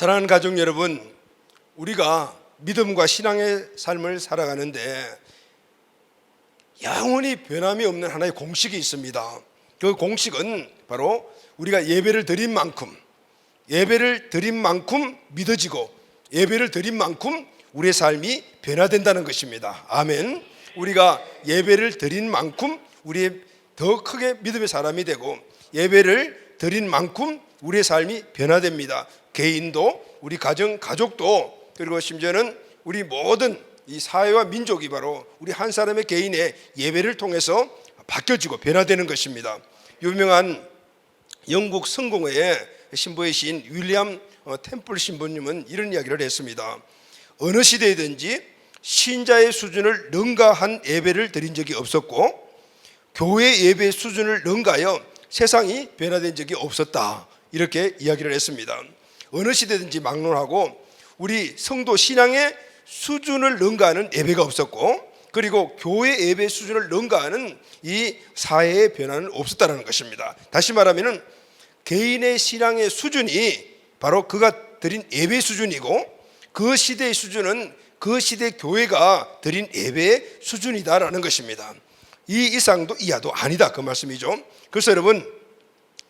사랑하는 가족 여러분, 우리가 믿음과 신앙의 삶을 살아가는데 영원히 변함이 없는 하나의 공식이 있습니다. 그 공식은 바로 우리가 예배를 드린 만큼 믿어지고, 예배를 드린 만큼 우리의 삶이 변화된다는 것입니다. 아멘. 우리가 예배를 드린 만큼 우리의 더 크게 믿음의 사람이 되고, 예배를 드린 만큼 우리의 삶이 변화됩니다. 개인도, 우리 가정, 가족도, 그리고 심지어는 우리 모든 이 사회와 민족이 바로 우리 한 사람의 개인의 예배를 통해서 바뀌어지고 변화되는 것입니다. 유명한 영국 성공회의 신부이신 윌리엄 템플 신부님은 이런 이야기를 했습니다. 어느 시대이든지 신자의 수준을 능가한 예배를 드린 적이 없었고, 교회 예배 수준을 능가하여 세상이 변화된 적이 없었다, 이렇게 이야기를 했습니다. 어느 시대든지 막론하고 우리 성도 신앙의 수준을 능가하는 예배가 없었고, 그리고 교회 예배 수준을 능가하는 이 사회의 변화는 없었다는 것입니다. 다시 말하면 개인의 신앙의 수준이 바로 그가 드린 예배 수준이고, 그 시대의 수준은 그 시대 교회가 드린 예배의 수준이다라는 것입니다. 이 이상도 이하도 아니다, 그 말씀이죠. 그래서 여러분,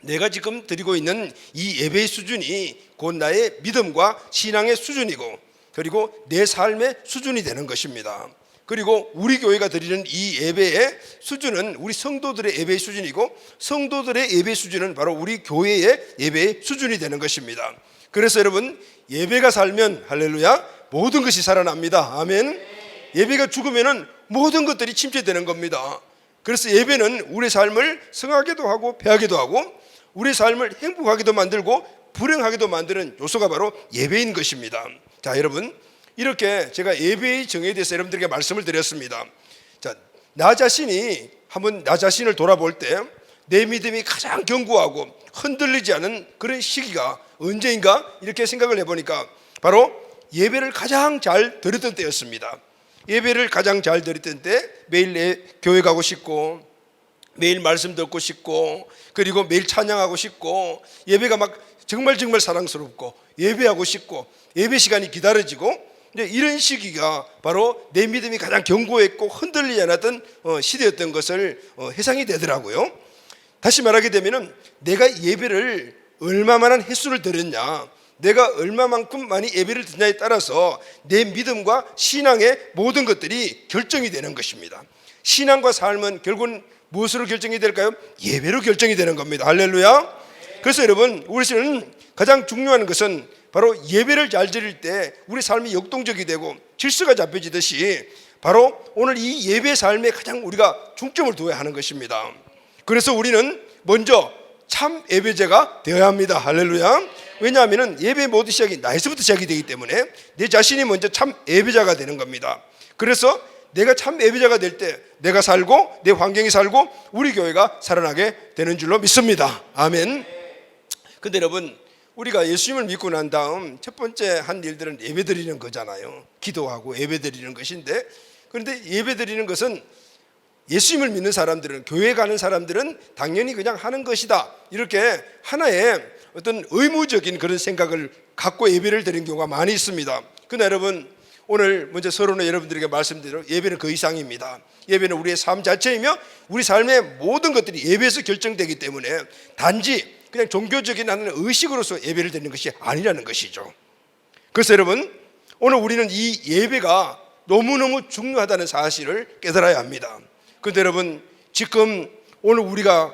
내가 지금 드리고 있는 이 예배의 수준이 곧 나의 믿음과 신앙의 수준이고, 그리고 내 삶의 수준이 되는 것입니다. 그리고 우리 교회가 드리는 이 예배의 수준은 우리 성도들의 예배의 수준이고, 성도들의 예배 수준은 바로 우리 교회의 예배의 수준이 되는 것입니다. 그래서 여러분, 예배가 살면 할렐루야, 모든 것이 살아납니다. 아멘. 예배가 죽으면 모든 것들이 침체되는 겁니다. 그래서 예배는 우리의 삶을 성하게도 하고 패하게도 하고, 우리의 삶을 행복하게도 만들고 불행하게도 만드는 요소가 바로 예배인 것입니다. 자, 여러분, 이렇게 제가 예배의 정의에 대해서 여러분들에게 말씀을 드렸습니다. 자, 나 자신이 한번 나 자신을 돌아볼 때 내 믿음이 가장 견고하고 흔들리지 않은 그런 시기가 언제인가, 이렇게 생각을 해보니까 바로 예배를 가장 잘 드렸던 때였습니다. 예배를 가장 잘 드렸던 때 매일 교회 가고 싶고, 매일 말씀 듣고 싶고, 그리고 매일 찬양하고 싶고, 예배가 막 정말 사랑스럽고 예배하고 싶고, 예배 시간이 기다려지고, 이런 시기가 바로 내 믿음이 가장 견고했고 흔들리지 않았던 시대였던 것을 회상이 되더라고요. 다시 말하게 되면 내가 예배를 얼마만한 횟수를 드렸냐, 내가 얼마만큼 많이 예배를 드냐에 따라서 내 믿음과 신앙의 모든 것들이 결정이 되는 것입니다. 신앙과 삶은 결국은 무엇으로 결정이 될까요? 예배로 결정이 되는 겁니다. 할렐루야. 그래서 여러분, 우리는 가장 중요한 것은 바로 예배를 잘 드릴 때 우리 삶이 역동적이 되고 질서가 잡혀지듯이 바로 오늘 이 예배 삶에 가장 우리가 중점을 두어야 하는 것입니다. 그래서 우리는 먼저 참 예배자가 되어야 합니다. 할렐루야. 왜냐하면 예배 모든 시작이 나에서부터 시작이 되기 때문에 내 자신이 먼저 참 예배자가 되는 겁니다. 그래서 내가 참 예배자가 될 때 내가 살고 내 환경이 살고 우리 교회가 살아나게 되는 줄로 믿습니다. 아멘. 근데 여러분, 우리가 예수님을 믿고 난 다음 첫 번째 한 일들은 예배 드리는 거잖아요. 기도하고 예배 드리는 것인데, 그런데 예배 드리는 것은 예수님을 믿는 사람들은, 교회 가는 사람들은 당연히 그냥 하는 것이다, 이렇게 하나의 어떤 의무적인 그런 생각을 갖고 예배를 드리는 경우가 많이 있습니다. 그러나 여러분, 오늘 먼저 서론에 여러분들에게 말씀드린 예배는 그 이상입니다. 예배는 우리의 삶 자체이며 우리 삶의 모든 것들이 예배에서 결정되기 때문에 단지 그냥 종교적인 하는 의식으로서 예배를 드리는 것이 아니라는 것이죠. 그래서 여러분, 오늘 우리는 이 예배가 너무너무 중요하다는 사실을 깨달아야 합니다. 그런데 여러분, 지금 오늘 우리가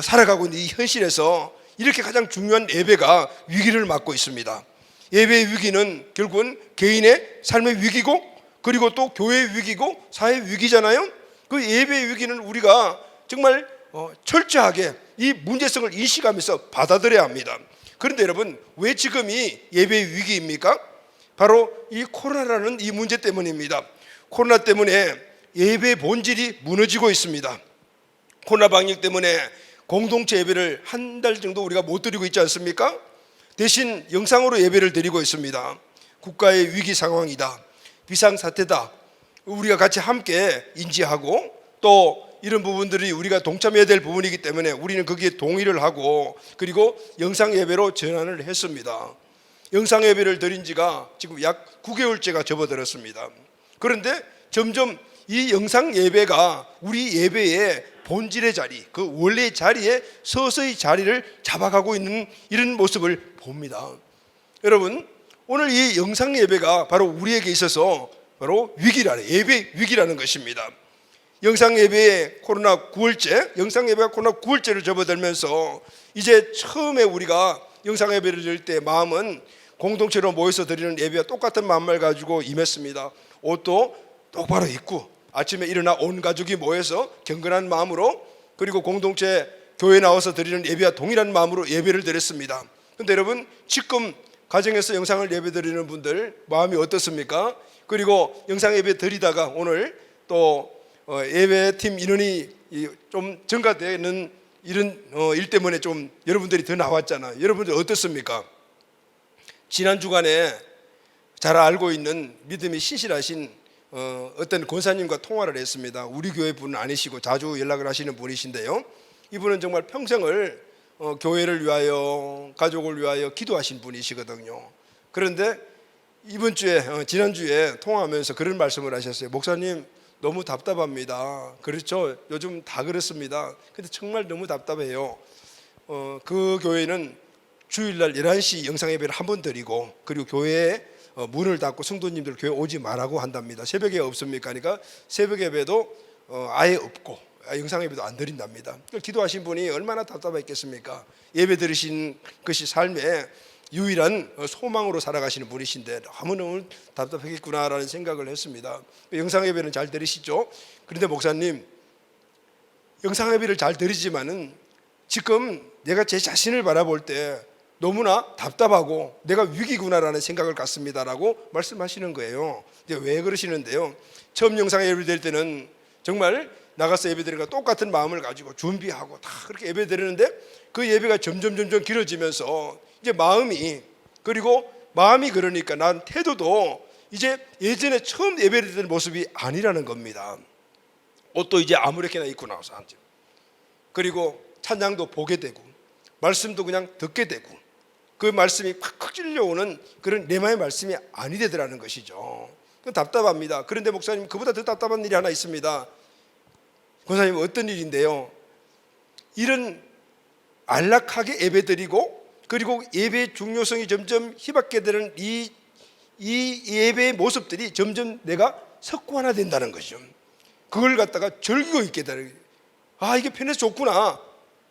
살아가고 있는 이 현실에서 이렇게 가장 중요한 예배가 위기를 맞고 있습니다. 예배의 위기는 결국은 개인의 삶의 위기고, 그리고 또 교회의 위기고 사회의 위기잖아요. 그 예배의 위기는 우리가 정말 철저하게 이 문제성을 인식하면서 받아들여야 합니다. 그런데 여러분, 왜 지금이 예배의 위기입니까? 바로 이 코로나라는 이 문제 때문입니다. 코로나 때문에 예배의 본질이 무너지고 있습니다. 코로나 방역 때문에 공동체 예배를 한 달 정도 우리가 못 드리고 있지 않습니까? 대신 영상으로 예배를 드리고 있습니다. 국가의 위기 상황이다, 비상사태다, 우리가 같이 함께 인지하고 또 이런 부분들이 우리가 동참해야 될 부분이기 때문에 우리는 거기에 동의를 하고, 그리고 영상 예배로 전환을 했습니다. 영상 예배를 드린 지가 지금 약 9개월째가 접어들었습니다. 그런데 점점 이 영상 예배가 우리 예배의 본질의 자리, 그 원래의 자리에 서서히 자리를 잡아가고 있는 이런 모습을 봅니다. 여러분, 오늘 이 영상 예배가 바로 우리에게 있어서 바로 예배 위기라는 것입니다. 영상 예배의 코로나 9월째, 영상 예배가 코로나 9월째를 접어들면서 이제 처음에 우리가 영상 예배를 드릴 때 마음은 공동체로 모여서 드리는 예배와 똑같은 마음을 가지고 임했습니다. 옷도 똑바로 입고 아침에 일어나 온 가족이 모여서 경건한 마음으로, 그리고 공동체 교회 나와서 드리는 예배와 동일한 마음으로 예배를 드렸습니다. 그런데 여러분, 지금 가정에서 영상을 예배 드리는 분들 마음이 어떻습니까? 그리고 영상 예배 드리다가 오늘 또 예배팀 인원이 좀 증가되는 이런 일 때문에 좀 여러분들이 더 나왔잖아요. 여러분들 어떻습니까? 지난 주간에 잘 알고 있는 믿음이 신실하신 어떤 권사님과 통화를 했습니다. 우리 교회 분은 아니시고 자주 연락을 하시는 분이신데요, 이분은 정말 평생을 교회를 위하여, 가족을 위하여 기도하신 분이시거든요. 그런데 이번 주에, 지난주에 통화하면서 그런 말씀을 하셨어요. 목사님, 너무 답답합니다. 그렇죠, 요즘 다 그렇습니다. 근데 정말 너무 답답해요. 그 교회는 주일날 11시 영상예배를 한 번 드리고, 그리고 교회에 문을 닫고 성도님들 교회 오지 말라고 한답니다. 새벽에 없습니까? 그러니까 새벽 예배도 아예 없고 영상예배도 안 드린답니다. 기도하신 분이 얼마나 답답했겠습니까? 예배 드리신 것이 삶의 유일한 소망으로 살아가시는 분이신데 너무너무 답답하겠구나라는 생각을 했습니다. 영상예배는 잘 드리시죠? 그런데 목사님, 영상예배를 잘 드리지만은 지금 내가 제 자신을 바라볼 때 너무나 답답하고 내가 위기구나라는 생각을 갖습니다라고 말씀하시는 거예요. 왜 그러시는데요? 처음 영상 예배 드릴 때는 정말 나가서 예배 드리는 거 똑같은 마음을 가지고 준비하고 다 그렇게 예배 드리는데, 그 예배가 점점 길어지면서 이제 마음이 그러니까 난 태도도 이제 예전에 처음 예배 드리던 모습이 아니라는 겁니다. 옷도 이제 아무렇게나 입고 나와서 앉아, 그리고 찬양도 보게 되고 말씀도 그냥 듣게 되고, 그 말씀이 팍 찔려오는 그런 레마의 말씀이 아니 되더라는 것이죠. 답답합니다. 그런데 목사님, 그보다 더 답답한 일이 하나 있습니다. 권사님, 어떤 일인데요? 이런 안락하게 예배드리고, 그리고 예배의 중요성이 점점 희박게 되는 이 예배의 모습들이 점점 내가 석관화된다는 것이죠. 그걸 갖다가 즐기고 있게 되는, 이게 편해서 좋구나,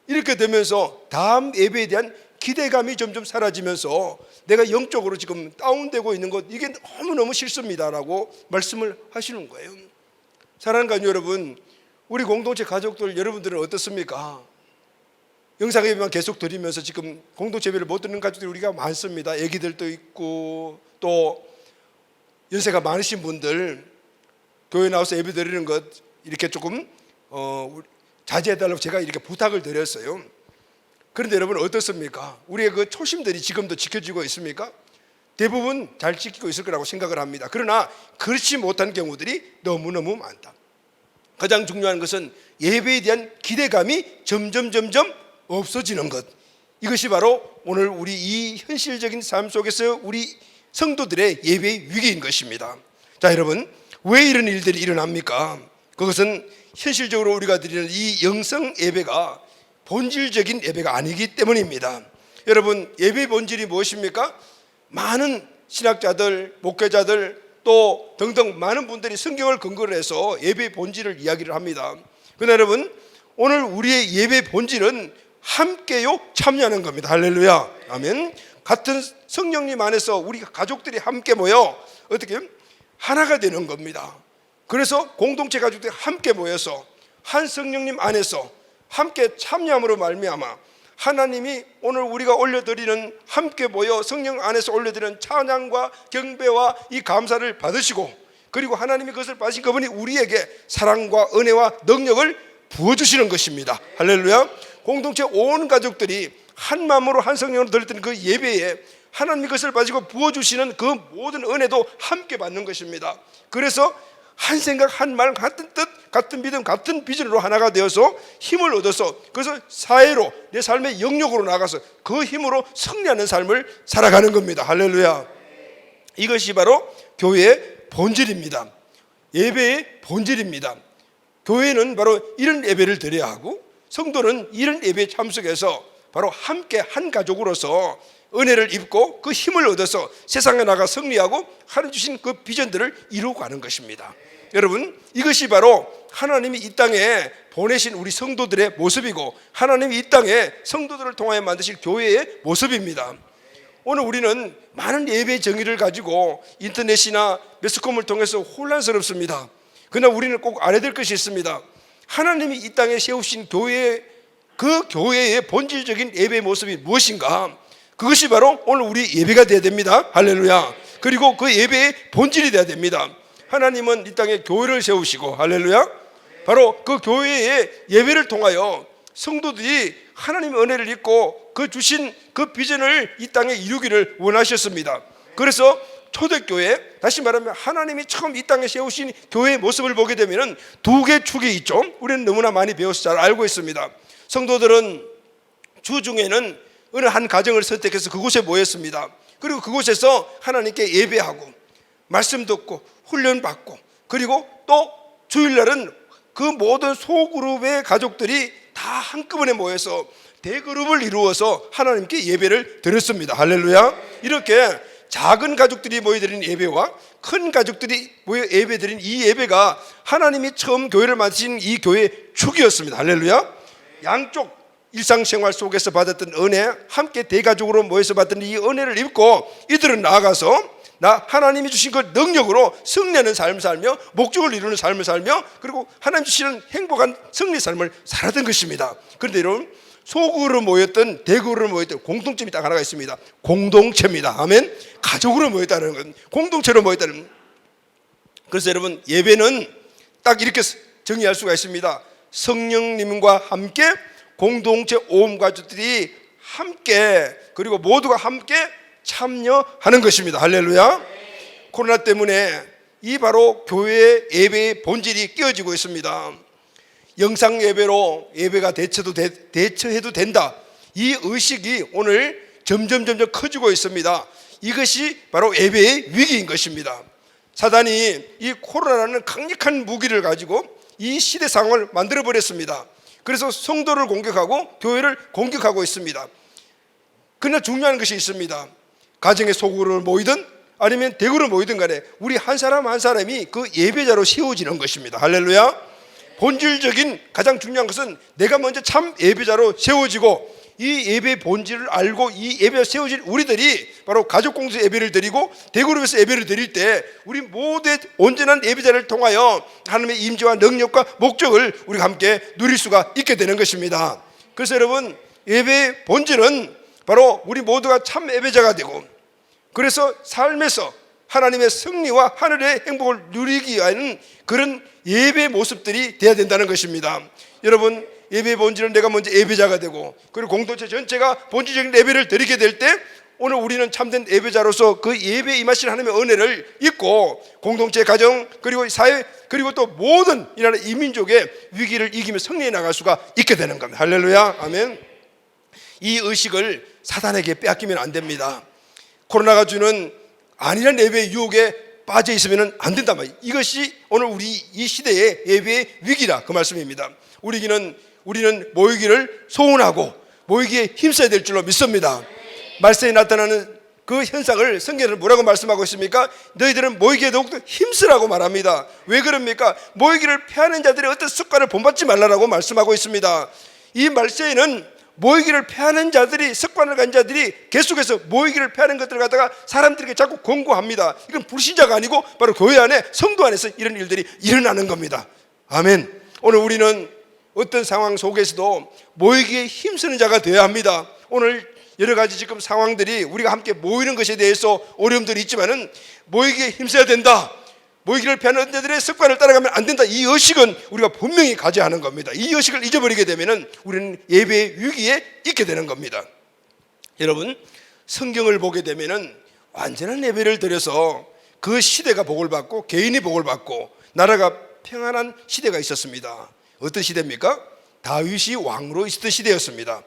이렇게 되면서 다음 예배에 대한 기대감이 점점 사라지면서 내가 영적으로 지금 다운되고 있는 것, 이게 너무너무 싫습니다라고 말씀을 하시는 거예요. 사랑하는 가족 여러분, 우리 공동체 가족들 여러분들은 어떻습니까? 영상 예배만 계속 드리면서 지금 공동체 예배를 못 드리는 가족들이 우리가 많습니다. 애기들도 있고 또 연세가 많으신 분들, 교회 나와서 예배 드리는 것 이렇게 조금 자제해달라고 제가 이렇게 부탁을 드렸어요. 그런데 여러분 어떻습니까? 우리의 그 초심들이 지금도 지켜지고 있습니까? 대부분 잘 지키고 있을 거라고 생각을 합니다. 그러나 그렇지 못한 경우들이 너무너무 많다. 가장 중요한 것은 예배에 대한 기대감이 점점 없어지는 것, 이것이 바로 오늘 우리 이 현실적인 삶 속에서 우리 성도들의 예배의 위기인 것입니다. 자, 여러분, 왜 이런 일들이 일어납니까? 그것은 현실적으로 우리가 드리는 이 영성 예배가 본질적인 예배가 아니기 때문입니다. 여러분, 예배의 본질이 무엇입니까? 많은 신학자들, 목회자들 또 등등 많은 분들이 성경을 근거로 해서 예배의 본질을 이야기를 합니다. 그러나 여러분, 오늘 우리의 예배의 본질은 함께요 참여하는 겁니다. 할렐루야, 아멘. 같은 성령님 안에서 우리 가족들이 함께 모여 어떻게 하나가 되는 겁니다. 그래서 공동체 가족들이 함께 모여서 한 성령님 안에서 함께 참여함으로 말미암아 하나님이 오늘 우리가 올려드리는, 함께 모여 성령 안에서 올려드리는 찬양과 경배와 이 감사를 받으시고, 그리고 하나님이 그것을 받으신 그분이 우리에게 사랑과 은혜와 능력을 부어주시는 것입니다. 할렐루야. 공동체 온 가족들이 한 마음으로 한 성령으로 드렸던 그 예배에 하나님이 그것을 가지고 부어주시는 그 모든 은혜도 함께 받는 것입니다. 그래서 한 생각, 한 말, 같은 뜻, 같은 믿음, 같은 비전으로 하나가 되어서 힘을 얻어서 그래서 사회로 내 삶의 영역으로 나가서 그 힘으로 승리하는 삶을 살아가는 겁니다. 할렐루야. 이것이 바로 교회의 본질입니다. 예배의 본질입니다. 교회는 바로 이런 예배를 드려야 하고 성도는 이런 예배에 참석해서 바로 함께 한 가족으로서 은혜를 입고 그 힘을 얻어서 세상에 나가 승리하고 하나님 주신 그 비전들을 이루고 가는 것입니다. 여러분, 이것이 바로 하나님이 이 땅에 보내신 우리 성도들의 모습이고 하나님이 이 땅에 성도들을 통하여 만드신 교회의 모습입니다. 오늘 우리는 많은 예배 정의를 가지고 인터넷이나 매스컴을 통해서 혼란스럽습니다. 그러나 우리는 꼭 알아야 될 것이 있습니다. 하나님이 이 땅에 세우신 교회, 그 교회의 본질적인 예배의 모습이 무엇인가? 그것이 바로 오늘 우리 예배가 되어야 됩니다. 할렐루야. 그리고 그 예배의 본질이 되어야 됩니다. 하나님은 이 땅에 교회를 세우시고, 할렐루야, 바로 그 교회의 예배를 통하여 성도들이 하나님의 은혜를 입고 그 주신 그 비전을 이 땅에 이루기를 원하셨습니다. 그래서 초대교회, 다시 말하면 하나님이 처음 이 땅에 세우신 교회의 모습을 보게 되면 두 개의 축이 있죠. 우리는 너무나 많이 배워서 잘 알고 있습니다. 성도들은 주 중에는 어느 한 가정을 선택해서 그곳에 모였습니다. 그리고 그곳에서 하나님께 예배하고 말씀 듣고 훈련받고, 그리고 또 주일날은 그 모든 소그룹의 가족들이 다 한꺼번에 모여서 대그룹을 이루어서 하나님께 예배를 드렸습니다. 할렐루야. 이렇게 작은 가족들이 모여드린 예배와 큰 가족들이 모여 예배드린 이 예배가 하나님이 처음 교회를 만드신 이 교회의 축이었습니다. 할렐루야. 양쪽 일상생활 속에서 받았던 은혜, 함께 대가족으로 모여서 받던 이 은혜를 입고 이들은 나아가서 하나님이 주신 그 능력으로 승리하는 삶을 살며 목적을 이루는 삶을 살며 그리고 하나님 주시는 행복한 승리 삶을 살았던 것입니다. 그런데 여러분, 소그룹으로 모였던 대그룹으로 모였던 공통점이 딱 하나가 있습니다. 공동체입니다. 아멘. 가족으로 모였다는 건 공동체로 모였다는. 그래서 여러분, 예배는 딱 이렇게 정의할 수가 있습니다. 성령님과 함께 공동체 온 가족들이 함께, 그리고 모두가 함께 참여하는 것입니다. 할렐루야. 코로나 때문에 이 바로 교회의 예배의 본질이 깨어지고 있습니다. 영상 예배로 예배가 대처해도 된다, 이 의식이 오늘 점점 커지고 있습니다. 이것이 바로 예배의 위기인 것입니다. 사단이 이 코로나라는 강력한 무기를 가지고 이 시대 상황을 만들어 버렸습니다. 그래서 성도를 공격하고 교회를 공격하고 있습니다. 그러나 중요한 것이 있습니다. 가정의 소그룹을 모이든 아니면 대그룹을 모이든 간에 우리 한 사람 한 사람이 그 예배자로 세워지는 것입니다. 할렐루야. 본질적인 가장 중요한 것은 내가 먼저 참 예배자로 세워지고, 이 예배의 본질을 알고 이 예배에 세워진 우리들이 바로 가족 공동체 예배를 드리고 대그룹에서 예배를 드릴 때 우리 모두의 온전한 예배자를 통하여 하나님의 임재와 능력과 목적을 우리가 함께 누릴 수가 있게 되는 것입니다. 그래서 여러분, 예배의 본질은 바로 우리 모두가 참 예배자가 되고, 그래서 삶에서 하나님의 승리와 하늘의 행복을 누리기 위한 그런 예배의 모습들이 돼야 된다는 것입니다. 여러분, 예배의 본질은 내가 먼저 예배자가 되고, 그리고 공동체 전체가 본질적인 예배를 드리게 될 때 오늘 우리는 참된 예배자로서 그 예배에 임하신 하나님의 은혜를 입고 공동체, 가정, 그리고 사회, 그리고 또 모든 이 나라 이민족의 위기를 이기며 승리해 나갈 수가 있게 되는 겁니다. 할렐루야. 아멘. 이 의식을 사단에게 빼앗기면 안 됩니다. 코로나가 주는 안일한 예배의 유혹에 빠져 있으면 안 된단 말이에요. 이것이 오늘 우리 이 시대의 예배의 위기다, 그 말씀입니다. 우리는 모이기를 소원하고 모이기에 힘써야 될 줄로 믿습니다. 말씀에 나타나는 그 현상을 성경에는 뭐라고 말씀하고 있습니까? 너희들은 모이기에 더욱더 힘쓰라고 말합니다. 왜 그럽니까? 모이기를 피하는 자들의 어떤 습관을 본받지 말라고 말씀하고 있습니다. 이 말씀에는 모이기를 피하는 자들이, 습관을 가진 자들이 계속해서 모이기를 피하는 것들을 갖다가 사람들에게 자꾸 권고합니다. 이건 불신자가 아니고 바로 교회 안에, 성도 안에서 이런 일들이 일어나는 겁니다. 아멘. 오늘 우리는 어떤 상황 속에서도 모이기에 힘쓰는 자가 되어야 합니다. 오늘 여러 가지 지금 상황들이 우리가 함께 모이는 것에 대해서 어려움들이 있지만은 모이기에 힘써야 된다, 모이기를 피하는 자들의 습관을 따라가면 안 된다, 이 의식은 우리가 분명히 가져야 하는 겁니다. 이 의식을 잊어버리게 되면 우리는 예배의 위기에 있게 되는 겁니다. 여러분, 성경을 보게 되면 완전한 예배를 드려서 그 시대가 복을 받고 개인이 복을 받고 나라가 평안한 시대가 있었습니다. 어떤 시대입니까? 다윗이 왕으로 있었던 시대였습니다.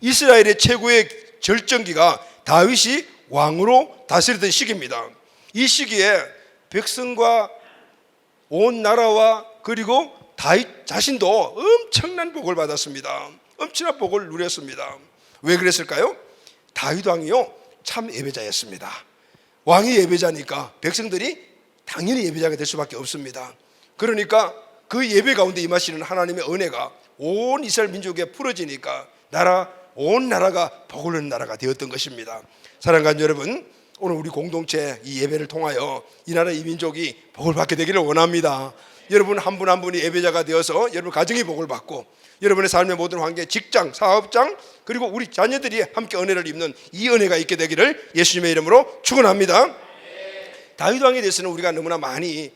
이스라엘의 최고의 절정기가 다윗이 왕으로 다스리던 시기입니다. 이 시기에 백성과 온 나라와 그리고 다윗 자신도 엄청난 복을 받았습니다. 엄청난 복을 누렸습니다. 왜 그랬을까요? 다윗 왕이요 참 예배자였습니다. 왕이 예배자니까 백성들이 당연히 예배자가 될 수밖에 없습니다. 그러니까 그 예배 가운데 임하시는 하나님의 은혜가 온 이스라엘 민족에 풀어지니까 온 나라가 복을 누리는 나라가 되었던 것입니다. 사랑하는 여러분, 오늘 우리 공동체 이 예배를 통하여 이 나라 이 민족이 복을 받게 되기를 원합니다. 여러분 한 분 한 분이 예배자가 되어서 여러분 가정이 복을 받고 여러분의 삶의 모든 환경, 직장, 사업장 그리고 우리 자녀들이 함께 은혜를 입는 이 은혜가 있게 되기를 예수님의 이름으로 축원합니다. 다윗 왕에 대해서는 우리가 너무나 많이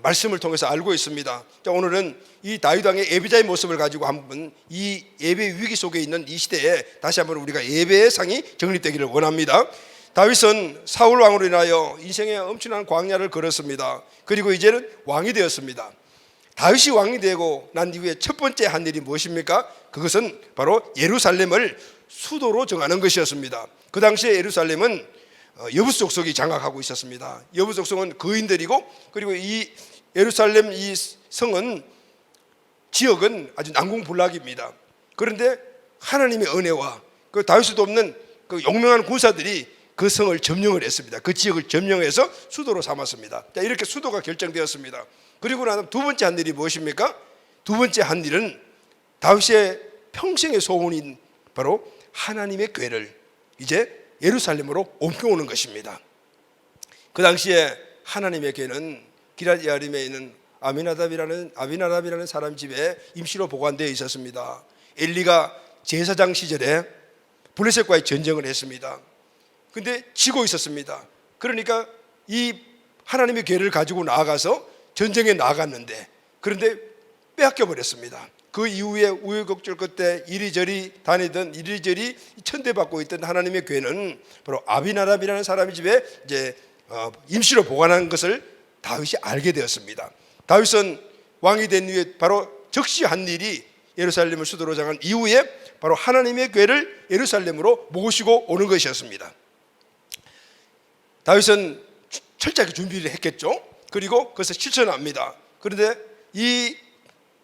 말씀을 통해서 알고 있습니다. 자, 오늘은 이 다윗 왕의 예배자의 모습을 가지고 한번 이 예배 위기 속에 있는 이 시대에 다시 한번 우리가 예배의 상이 정립되기를 원합니다. 다윗은 사울 왕으로 인하여 인생의 엄청난 광야를 걸었습니다. 그리고 이제는 왕이 되었습니다. 다윗이 왕이 되고 난 이후에 첫 번째 한 일이 무엇입니까? 그것은 바로 예루살렘을 수도로 정하는 것이었습니다. 그 당시에 예루살렘은 여부수 족속이 장악하고 있었습니다. 여부수 족속은 거인들이고 그리고 이 예루살렘 이 성은 지역은 아주 난공불락입니다. 그런데 하나님의 은혜와 그 다윗도 없는 그 용맹한 군사들이 그 성을 점령을 했습니다. 그 지역을 점령해서 수도로 삼았습니다. 자, 이렇게 수도가 결정되었습니다. 그리고 나서 두 번째 한 일이 무엇입니까? 두 번째 한 일은 다윗의 평생의 소원인 바로 하나님의 궤를 이제 예루살렘으로 옮겨오는 것입니다. 그 당시에 하나님의 궤는 기럇 예아림에 있는 아비나답이라는 사람 집에 임시로 보관되어 있었습니다. 엘리가 제사장 시절에 블레셋과의 전쟁을 했습니다. 근데 지고 있었습니다. 그러니까 이 하나님의 궤를 가지고 나아가서 전쟁에 나아갔는데 그런데 빼앗겨 버렸습니다. 그 이후에 우여곡절 끝에 이리저리 다니던 이리저리 천대받고 있던 하나님의 궤는 바로 아비나답이라는 사람의 집에 이제 임시로 보관한 것을 다윗이 알게 되었습니다. 다윗은 왕이 된 이후에 바로 적시한 일이 예루살렘을 수도로 정한 이후에 바로 하나님의 궤를 예루살렘으로 모시고 오는 것이었습니다. 다윗은 철저하게 준비를 했겠죠. 그리고 그것을 실천합니다. 그런데 이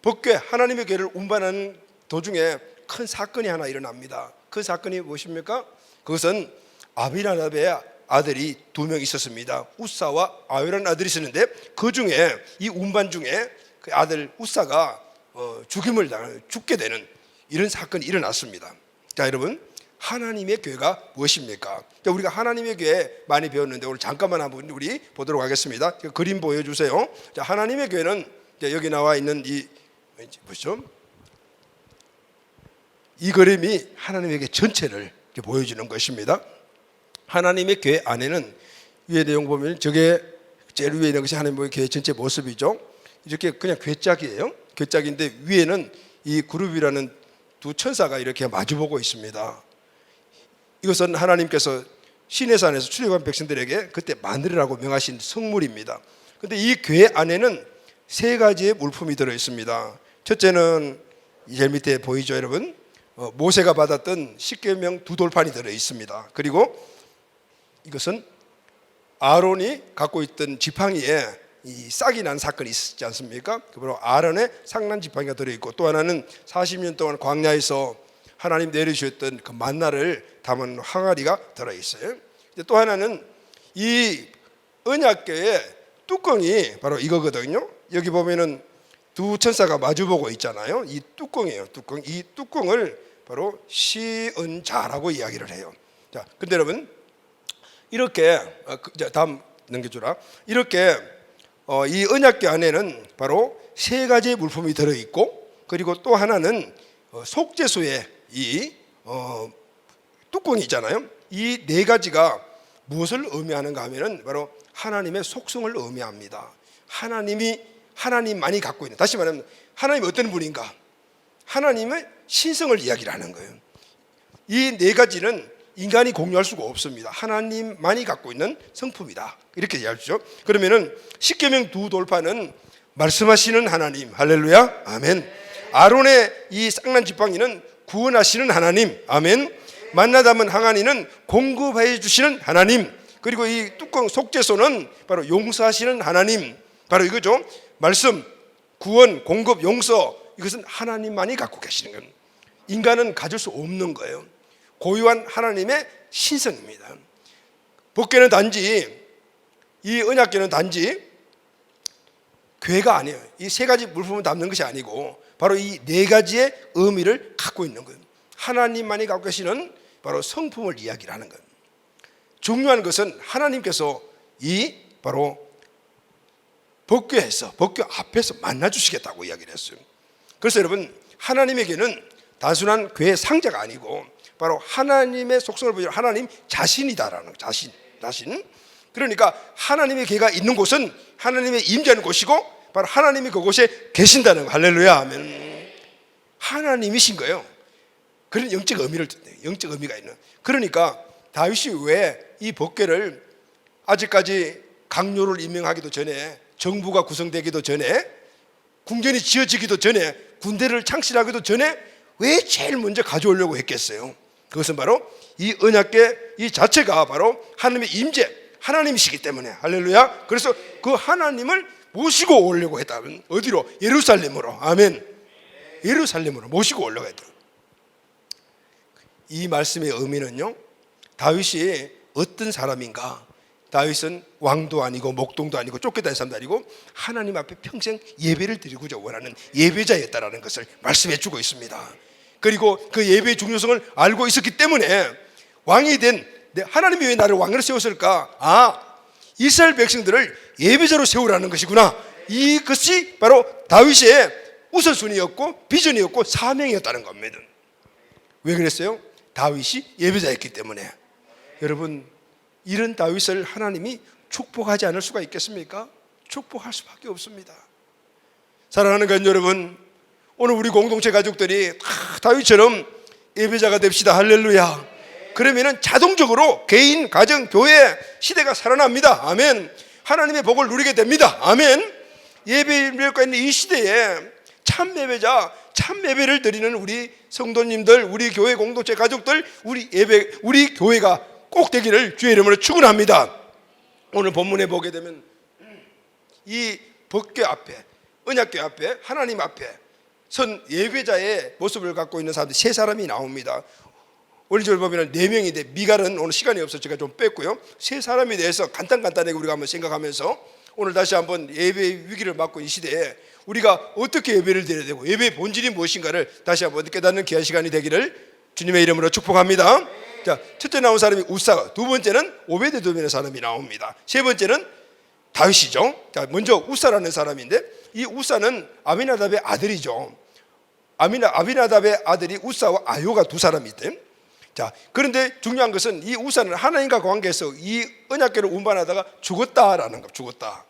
법궤 하나님의 궤를 운반하는 도중에 큰 사건이 하나 일어납니다. 그 사건이 무엇입니까? 그것은 아비나답의 아들이 두 명 있었습니다. 우사와 아요라는 아들이 있었는데 그 중에 이 운반 중에 그 아들 우사가 죽게 되는 이런 사건이 일어났습니다. 자, 여러분, 하나님의 궤가 무엇입니까? 자, 우리가 하나님의 궤 많이 배웠는데 오늘 잠깐만 한번 우리 보도록 하겠습니다. 그림 보여주세요. 자, 하나님의 궤는 여기 나와 있는 이 보시죠. 이 그림이 하나님의 궤 전체를 보여주는 것입니다. 하나님의 궤 안에는 위에 내용 보면 저게 제일 위에 있는 것이 하나님의 궤 전체 모습이죠. 이렇게 그냥 궤짝이에요. 궤짝인데 위에는 이 그룹이라는 두 천사가 이렇게 마주보고 있습니다. 이것은 하나님께서 시내산에서 출애굽한 백성들에게 그때 만들으라고 명하신 성물입니다. 그런데 이 궤 안에는 세 가지의 물품이 들어 있습니다. 첫째는 제일 밑에 보이죠, 여러분? 모세가 받았던 십계명 두 돌판이 들어 있습니다. 그리고 이것은 아론이 갖고 있던 지팡이에 이 싹이 난 사건이 있었지 않습니까? 바로 아론의 상난 지팡이가 들어 있고 또 하나는 40년 동안 광야에서 하나님 내려주셨던 그 만나를 담은 항아리가 들어 있어요. 또 하나는 이 언약궤의 뚜껑이 바로 이거거든요. 여기 보면은 두 천사가 마주보고 있잖아요. 이 뚜껑이에요. 뚜껑. 이 뚜껑을 바로 시은자라고 이야기를 해요. 자, 근데 여러분 이렇게 다음 넘겨주라. 이렇게 이 언약궤 안에는 바로 세 가지의 물품이 들어 있고 그리고 또 하나는 속죄소의 이 뚜껑이 있잖아요. 이 네 가지가 무엇을 의미하는가 하면은 바로 하나님의 속성을 의미합니다. 하나님만이 갖고 있는, 다시 말하면 하나님이 어떤 분인가, 하나님의 신성을 이야기를 하는 거예요. 이 네 가지는 인간이 공유할 수가 없습니다. 하나님만이 갖고 있는 성품이다, 이렇게 이야기하죠. 그러면은 십계명 두 돌판은 말씀하시는 하나님, 할렐루야, 아멘. 아론의 이 쌍난 지팡이는 구원하시는 하나님, 아멘. 만나 담은 항아리는 공급해 주시는 하나님, 그리고 이 뚜껑 속죄소는 바로 용서하시는 하나님, 바로 이거죠. 말씀, 구원, 공급, 용서, 이것은 하나님만이 갖고 계시는 겁니다. 인간은 가질 수 없는 거예요. 고유한 하나님의 신성입니다. 법궤는 단지, 이 언약궤는 단지 궤가 아니에요. 이 세 가지 물품을 담는 것이 아니고 바로 이 네 가지의 의미를 갖고 있는 거예요. 하나님만이 갖고 계시는 바로 성품을 이야기를 하는 거예요. 중요한 것은 하나님께서 이 바로 법궤에서, 법궤 앞에서 만나주시겠다고 이야기를 했어요. 그래서 여러분, 하나님에게는 단순한 궤 상자가 아니고 바로 하나님의 속성을 보여주는 하나님 자신이다라는 자신. 그러니까 하나님의 궤가 있는 곳은 하나님의 임재하는 곳이고 바로 하나님이 그곳에 계신다는 거. 할렐루야 하면 하나님이신 거예요. 그런 영적 의미를 듣네요. 영적 의미가 있는. 그러니까 다윗이 왜 이 법궤를 아직까지 강요를 임명하기도 전에, 정부가 구성되기도 전에, 궁전이 지어지기도 전에, 군대를 창실하기도 전에 왜 제일 먼저 가져오려고 했겠어요? 그것은 바로 이 언약궤 이 자체가 바로 하나님의 임재, 하나님이시기 때문에. 할렐루야. 그래서 그 하나님을 모시고 오려고 했다면 어디로? 예루살렘으로. 아멘. 예루살렘으로 모시고 오려고 했다. 이 말씀의 의미는요, 다윗이 어떤 사람인가? 다윗은 왕도 아니고 목동도 아니고 쫓겨다닌 사람도 아니고 하나님 앞에 평생 예배를 드리고자 원하는 예배자였다라는 것을 말씀해 주고 있습니다. 그리고 그 예배의 중요성을 알고 있었기 때문에 왕이 된, 하나님이 왜 나를 왕으로 세웠을까? 이스라엘 백성들을 예배자로 세우라는 것이구나. 이것이 바로 다윗의 우선순위였고 비전이었고 사명이었다는 겁니다. 왜 그랬어요? 다윗이 예배자였기 때문에. 여러분, 이런 다윗을 하나님이 축복하지 않을 수가 있겠습니까? 축복할 수밖에 없습니다. 사랑하는 건 여러분, 오늘 우리 공동체 가족들이 다윗처럼 예배자가 됩시다. 할렐루야. 그러면은 자동적으로 개인, 가정, 교회 시대가 살아납니다. 아멘. 하나님의 복을 누리게 됩니다. 아멘. 예배가 있는 이 시대에 참 예배자, 참 예배를 드리는 우리 성도님들, 우리 교회 공동체 가족들, 우리 교회가 꼭 되기를 주의 이름으로 축원합니다. 오늘 본문에 보게 되면 이 법궤 앞에, 언약궤 앞에, 하나님 앞에 선 예배자의 모습을 갖고 있는 사람들이 세 사람이 나옵니다. 오늘 절 보면 4명인데 미갈은 오늘 시간이 없어서 제가 좀 뺐고요. 세 사람에 대해서 간단하게 우리가 한번 생각하면서 오늘 다시 한번 예배의 위기를 맞고 이 시대에 우리가 어떻게 예배를 드려야 되고 예배의 본질이 무엇인가를 다시 한번 깨닫는 귀한 시간이 되기를 주님의 이름으로 축복합니다. 자, 첫째 나온 사람이 우사, 두 번째는 오베데돔이라는 사람이 나옵니다. 세 번째는 다윗이죠. 자, 먼저 우사라는 사람인데 이 우사는 아비나답의 아들이죠. 아비나답의 아들이 우사와 아요가 두 사람이 있대. 자, 그런데 중요한 것은 이 우사는 하나님과 관계에서 이 언약궤를 운반하다가 죽었다라는 거, 죽었다.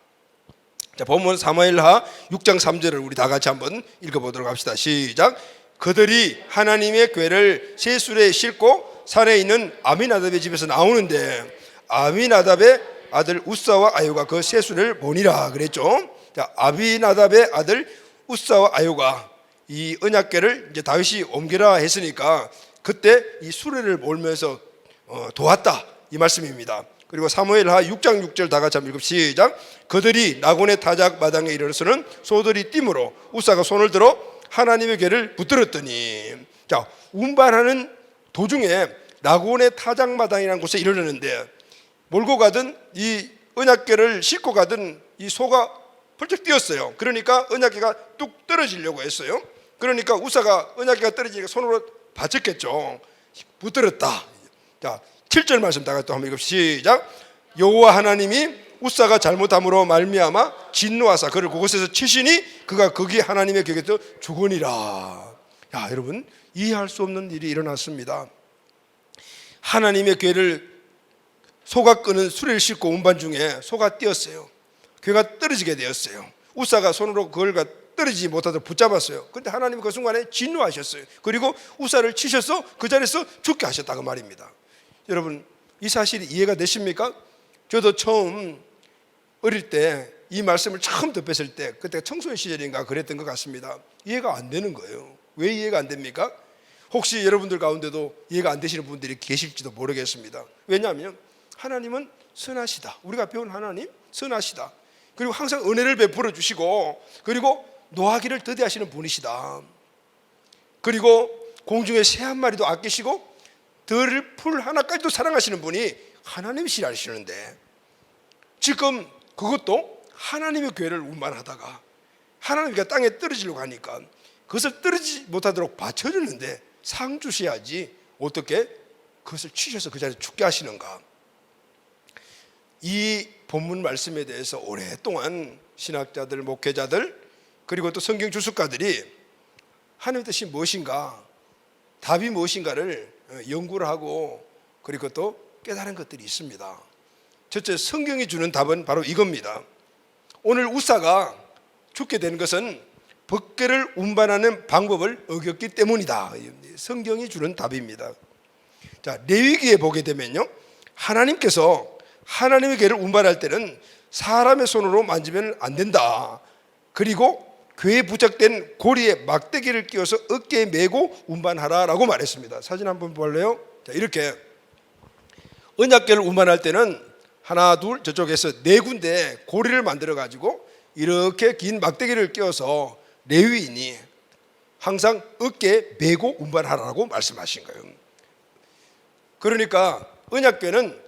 자, 본문 사무엘하 6장 3절을 우리 다 같이 한번 읽어보도록 합시다. 시작. 그들이 하나님의 궤를 새 수레에 싣고 산에 있는 아비나답의 집에서 나오는데 아비나답의 아들 우사와 아요가 그 새 수레를 보니라 그랬죠. 자, 아비나답의 아들 우사와 아요가 이 언약궤를 이제 다윗이 옮기라 했으니까 그때 이 수레를 몰면서 도왔다 이 말씀입니다. 그리고 사무엘하 6장 6절 다 같이 한번 읽읍시다. 시작. 그들이 나곤의 타작 마당에 이르러서는 소들이 띠므로 우사가 손을 들어 하나님의 궤를 붙들었더니, 자, 운반하는 도중에 나곤의 타작 마당이라는 곳에 이르렀는데 몰고 가던 이 언약궤를 싣고 가던 이 소가 펄쩍 뛰었어요. 그러니까 언약궤가 뚝 떨어지려고 했어요. 그러니까 우사가 언약궤가 떨어지니까 손으로 받쳤겠죠. 붙들었다. 자, 7절 말씀 다 같이 또 한번 읽읍시다. 시작. 여호와 하나님이 우사가 잘못함으로 말미암아 진노하사 그를 그곳에서 치시니 그가 거기 하나님의 궤에서 죽으니라. 야, 여러분, 이해할 수 없는 일이 일어났습니다. 하나님의 궤를 소가 끄는 수레를 싣고 운반 중에 소가 뛰었어요. 궤가 떨어지게 되었어요. 우사가 손으로 그걸 떨어지지 못하도록 붙잡았어요. 그런데 하나님은 그 순간에 진노하셨어요. 그리고 우사를 치셔서 그 자리에서 죽게 하셨다고 말입니다. 여러분, 이 사실이 이해가 되십니까? 저도 처음 어릴 때 이 말씀을 처음 접했을 때, 그때 청소년 시절인가 그랬던 것 같습니다. 이해가 안 되는 거예요. 왜 이해가 안 됩니까? 혹시 여러분들 가운데도 이해가 안 되시는 분들이 계실지도 모르겠습니다. 왜냐하면 하나님은 선하시다. 우리가 배운 하나님 선하시다. 그리고 항상 은혜를 베풀어 주시고, 그리고 노하기를 더디하시는 분이시다. 그리고 공중에 새 한 마리도 아끼시고 들풀 하나까지도 사랑하시는 분이 하나님이시라시는데, 지금 그것도 하나님의 교회를 운반하다가 하나님과 땅에 떨어지려고 하니까 그것을 떨어지지 못하도록 받쳐주는데 상 주셔야지 어떻게 그것을 치셔서 그 자리에 죽게 하시는가. 이 본문 말씀에 대해서 오랫동안 신학자들, 목회자들, 그리고 또 성경 주석가들이 하나님의 뜻이 무엇인가, 답이 무엇인가를 연구를 하고 그리고 또 깨달은 것들이 있습니다. 첫째, 성경이 주는 답은 바로 이겁니다. 오늘 우사가 죽게 된 것은 법궤를 운반하는 방법을 어겼기 때문이다. 성경이 주는 답입니다. 자, 레위기에 보게 되면요, 하나님께서 하나님의 궤를 운반할 때는 사람의 손으로 만지면 안 된다. 그리고 궤에 부착된 고리에 막대기를 끼워서 어깨에 메고 운반하라라고 말했습니다. 사진 한번 볼래요? 자, 이렇게 언약궤를 운반할 때는 하나, 둘, 저쪽에서 네 군데 고리를 만들어 가지고 이렇게 긴 막대기를 끼워서 레위인이 항상 어깨에 메고 운반하라고 말씀하신 거예요. 그러니까 언약궤는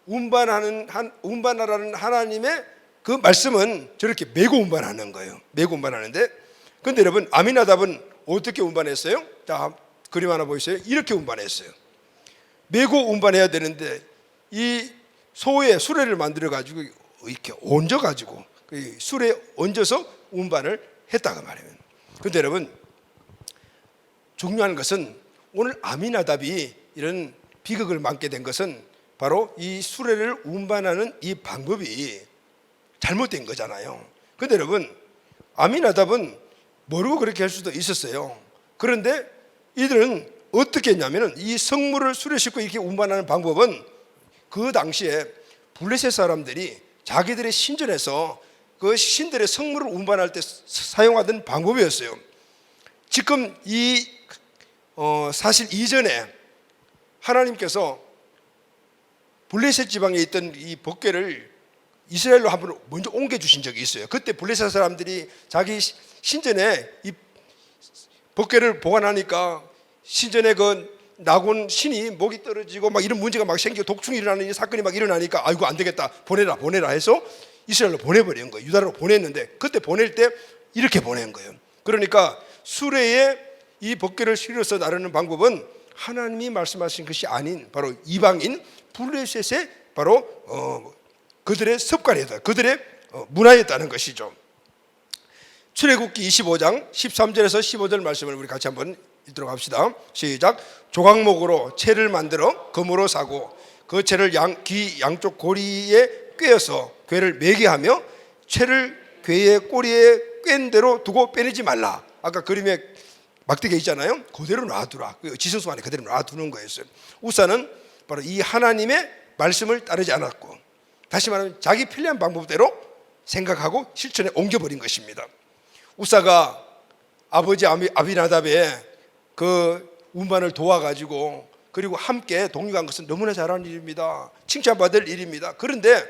운반하라는 하나님의 그 말씀은 저렇게 메고 운반하는 거예요. 메고 운반하는데, 근데 여러분, 아미나답은 어떻게 운반했어요? 자, 그림 하나 보이세요? 이렇게 운반했어요. 메고 운반해야 되는데 이 소에 수레를 만들어 가지고 이렇게 얹어 가지고 수레에 얹어서 운반을 했다고 말해요. 그런데 여러분, 중요한 것은 오늘 아미나답이 이런 비극을 맞게 된 것은 바로 이 수레를 운반하는 이 방법이 잘못된 거잖아요. 그런데 여러분, 아미나답은 모르고 그렇게 할 수도 있었어요. 그런데 이들은 어떻게 했냐면, 이 성물을 수레 싣고 이렇게 운반하는 방법은 그 당시에 블레셋 사람들이 자기들의 신전에서 그 신들의 성물을 운반할 때 사용하던 방법이었어요. 지금 이 사실 이전에 하나님께서 블레셋 지방에 있던 이 법궤를 이스라엘로 한번 먼저 옮겨주신 적이 있어요. 그때 블레셋 사람들이 자기 신전에 이 법궤를 보관하니까 신전에 그 나곤 신이 목이 떨어지고 막 이런 문제가 막 생기고 독충이 일어나는 이 사건이 막 일어나니까 아이고 안 되겠다, 보내라 해서 이스라엘로 보내버린 거예요. 유다로 보냈는데, 그때 보낼 때 이렇게 보낸 거예요. 그러니까 수레에 이 법궤를 실어서 나르는 방법은 하나님이 말씀하신 것이 아닌 바로 이방인 블레셋의 바로 그들의 습관이었다, 그들의 문화였다는 것이죠. 출애굽기 25장 13절에서 15절 말씀을 우리 같이 한번 읽도록 합시다. 시작. 조각목으로 채를 만들어 금으로 사고 그 채를 귀 양쪽 고리에 꿰어서 궤를 매게 하며 채를 궤의 꼬리에 꿰는 대로 두고 빼내지 말라. 아까 그림에 막대기 있잖아요. 그대로 놔두라. 지성소 안에 그대로 놔두는 거였어요. 우사는 바로 이 하나님의 말씀을 따르지 않았고, 다시 말하면 자기 편리한 방법대로 생각하고 실천에 옮겨버린 것입니다. 우사가 아버지 아비나답의 그 운반을 도와가지고 그리고 함께 동역한 것은 너무나 잘한 일입니다. 칭찬받을 일입니다. 그런데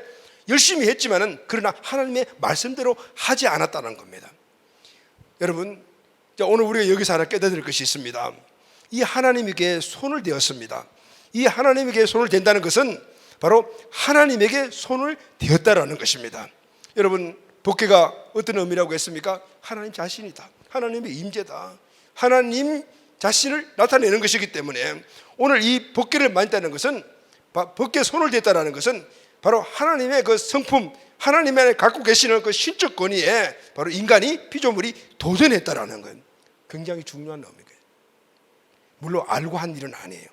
열심히 했지만은 그러나 하나님의 말씀대로 하지 않았다는 겁니다. 여러분, 오늘 우리가 여기서 하나 깨달을 것이 있습니다. 이 하나님에게 손을 대었습니다. 이 하나님에게 손을 댄다는 것은 바로 하나님에게 손을 대었다라는 것입니다. 여러분, 법궤가 어떤 의미라고 했습니까? 하나님 자신이다, 하나님의 임재다, 하나님 자신을 나타내는 것이기 때문에 오늘 이 법궤를 만졌다는 것은, 법궤에 손을 댔다는 것은 바로 하나님의 그 성품, 하나님 안에 갖고 계시는 그 신적 권위에 바로 인간이, 피조물이 도전했다라는 건 굉장히 중요한 의미예요. 물론 알고 한 일은 아니에요.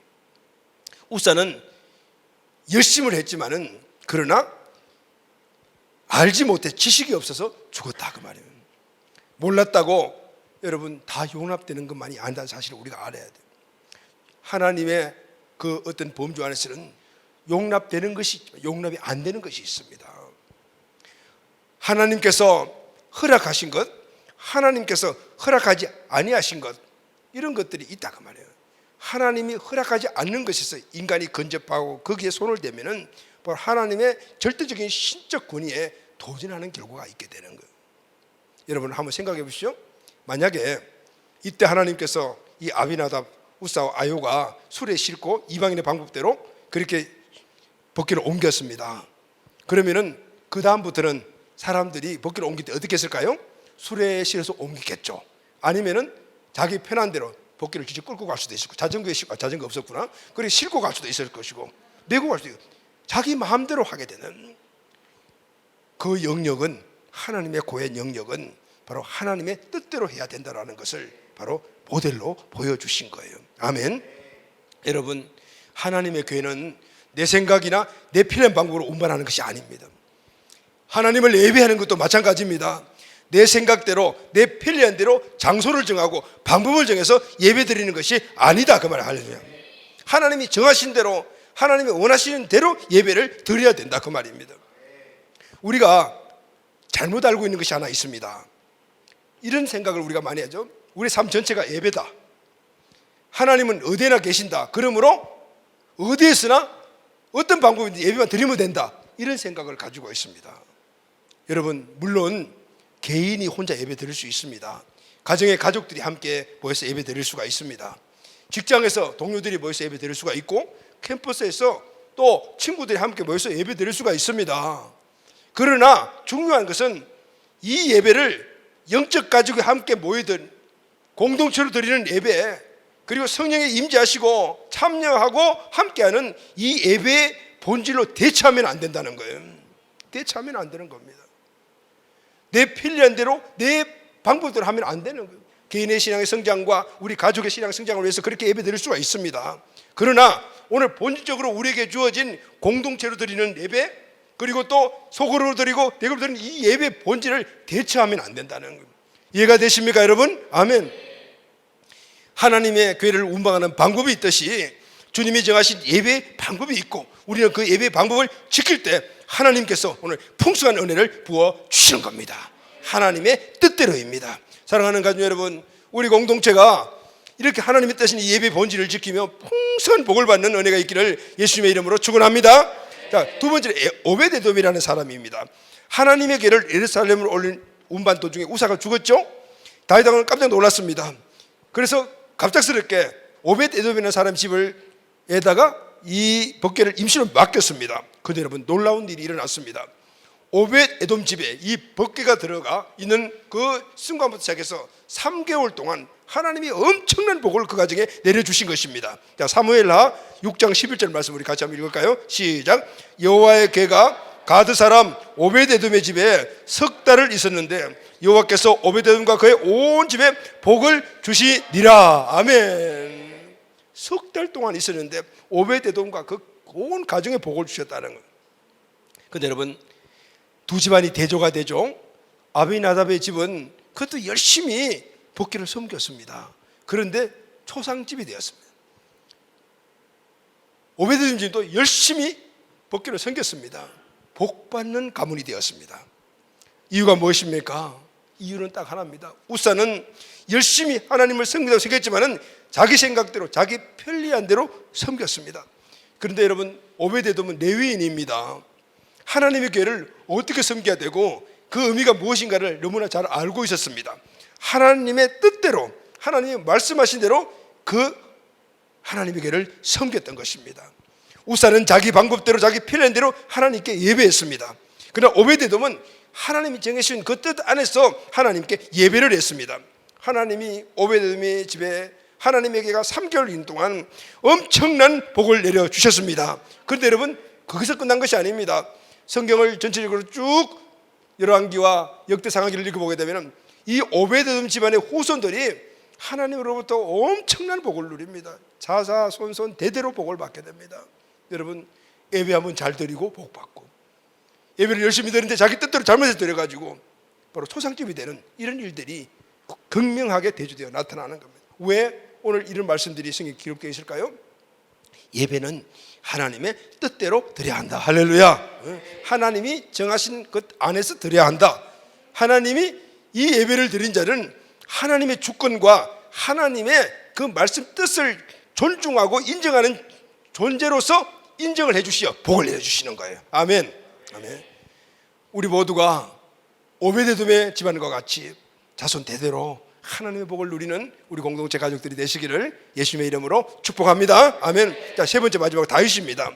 우사는 열심을 했지만은 그러나 알지 못해 지식이 없어서 죽었다 그 말이에요. 몰랐다고 여러분 다 용납되는 것만이 아니다는 사실을 우리가 알아야 돼요. 하나님의 그 어떤 범주 안에서는 용납되는 것이 있지만 용납이 안 되는 것이 있습니다. 하나님께서 허락하신 것, 하나님께서 허락하지 아니하신 것, 이런 것들이 있다 그 말이에요. 하나님이 허락하지 않는 것에서 인간이 근접하고 거기에 손을 대면은 바로 하나님의 절대적인 신적 권위에 도전하는 결과가 있게 되는 거예요. 여러분 한번 생각해 보시죠. 만약에 이때 하나님께서 이 아비나답, 우사와 아요가 술에 싣고 이방인의 방법대로 그렇게 법궤를 옮겼습니다. 그러면은 그 다음부터는 사람들이 법궤를 옮길 때 어떻게 했을까요? 술에 실어서 옮기겠죠. 아니면은 자기 편한 대로 법궤를 직접 끌고 갈 수도 있고, 자전거 없었구나. 그래 싣고 갈 수도 있을 것이고, 메고 갈 수도 있고, 자기 마음대로 하게 되는 그 영역은, 하나님의 고의 영역은 바로 하나님의 뜻대로 해야 된다는 것을 바로 모델로 보여주신 거예요. 아멘. 여러분, 하나님의 교회는 내 생각이나 내 편한 방법으로 운반하는 것이 아닙니다. 하나님을 예배하는 것도 마찬가지입니다. 내 생각대로, 내 편리한 대로 장소를 정하고 방법을 정해서 예배 드리는 것이 아니다 그 말이에요. 할렐루야. 하나님이 정하신 대로, 하나님이 원하시는 대로 예배를 드려야 된다 그 말입니다. 우리가 잘못 알고 있는 것이 하나 있습니다. 이런 생각을 우리가 많이 하죠. 우리 삶 전체가 예배다. 하나님은 어디에나 계신다. 그러므로 어디에서나 어떤 방법인지 예배만 드리면 된다. 이런 생각을 가지고 있습니다. 여러분, 물론 개인이 혼자 예배 드릴 수 있습니다. 가정의 가족들이 함께 모여서 예배 드릴 수가 있습니다. 직장에서 동료들이 모여서 예배 드릴 수가 있고, 캠퍼스에서 또 친구들이 함께 모여서 예배 드릴 수가 있습니다. 그러나 중요한 것은 이 예배를 영적 가족이 함께 모이든 공동체로 드리는 예배, 그리고 성령에 임재하시고 참여하고 함께하는 이 예배의 본질로 대체하면 안 된다는 거예요. 대체하면 안 되는 겁니다. 내 편리한 대로 내 방법대로 하면 안 되는 거예요. 개인의 신앙의 성장과 우리 가족의 신앙 성장을 위해서 그렇게 예배 드릴 수가 있습니다. 그러나 오늘 본질적으로 우리에게 주어진 공동체로 드리는 예배, 그리고 또 소그룹으로 드리고 대grup으로 드리는 이 예배의 본질을 대체하면 안 된다는 거예요. 이해가 되십니까 여러분? 아멘. 하나님의 교회를 운방하는 방법이 있듯이 주님이 정하신 예배의 방법이 있고, 우리는 그 예배의 방법을 지킬 때 하나님께서 오늘 풍성한 은혜를 부어주시는 겁니다. 하나님의 뜻대로입니다. 사랑하는 가족 여러분, 우리 공동체가 이렇게 하나님의 뜻인 이 예배의 본질을 지키며 풍성한 복을 받는 은혜가 있기를 예수님의 이름으로 축원합니다. 자, 두 번째로 오벳에돔이라는 사람입니다. 하나님의 교회를 예루살렘으로 올린 운반 도중에 우사가 죽었죠. 다윗 왕은 깜짝 놀랐습니다. 그래서 갑작스럽게 오벳에돔이라는 사람 집에다가 이 법궤를 임시로 맡겼습니다. 그런데 여러분, 놀라운 일이 일어났습니다. 오벳에돔 집에 이 법궤가 들어가 있는 그 순간부터 시작해서 3개월 동안 하나님이 엄청난 복을 그 가정에 내려주신 것입니다. 자, 사무엘하 6장 11절 말씀 우리 같이 한번 읽을까요? 시작. 여호와의 궤가 가드 사람 오벳에돔의 집에 석 달을 있었는데 여호와께서 오벳에돔과 그의 온 집에 복을 주시니라. 아멘. 석 달 동안 있었는데 오벳에돔과 그 온 가정에 복을 주셨다는 거예요. 그런데 여러분, 두 집안이 대조가 되죠. 아비나답의 집은 그것도 열심히 법궤를 섬겼습니다. 그런데 초상집이 되었습니다. 오벳에돔 집도 열심히 법궤를 섬겼습니다. 복받는 가문이 되었습니다. 이유가 무엇입니까? 이유는 딱 하나입니다. 우사는 열심히 하나님을 섬겼지만은 자기 생각대로, 자기 편리한 대로 섬겼습니다. 그런데 여러분, 오벳에돔은 레위인입니다. 하나님의 교회를 어떻게 섬겨야 되고 그 의미가 무엇인가를 너무나 잘 알고 있었습니다. 하나님의 뜻대로, 하나님이 말씀하신 대로 그 하나님의 교회를 섬겼던 것입니다. 우사는 자기 방법대로, 자기 편리한 대로 하나님께 예배했습니다. 그러나 오벳에돔은 하나님이 정해주신 그 뜻 안에서 하나님께 예배를 했습니다. 하나님이 오벳에돔의 집에 하나님에게가 3개월 동안 엄청난 복을 내려주셨습니다. 그런데 여러분, 거기서 끝난 것이 아닙니다. 성경을 전체적으로 쭉 열왕기와 역대상하기를 읽어보게 되면 이 오벳에돔 집안의 후손들이 하나님으로부터 엄청난 복을 누립니다. 자사손손 대대로 복을 받게 됩니다. 여러분, 예배 한번 잘 드리고 복 받고, 예배를 열심히 드리는데 자기 뜻대로 잘못해서 드려가지고 바로 초상집이 되는 이런 일들이 극명하게 대조되어 나타나는 겁니다. 왜 오늘 이런 말씀들이 성경에 기록되어 있을까요? 예배는 하나님의 뜻대로 드려야 한다. 할렐루야. 하나님이 정하신 것 안에서 드려야 한다. 하나님이 이 예배를 드린 자는 하나님의 주권과 하나님의 그 말씀 뜻을 존중하고 인정하는 존재로서 인정을 해주시어 복을 내주시는 거예요. 아멘. 아멘. 우리 모두가 오베데돔의 집안과 같이 자손 대대로 하나님의 복을 누리는 우리 공동체 가족들이 되시기를 예수님의 이름으로 축복합니다. 아멘. 자, 세 번째 마지막 다윗입니다.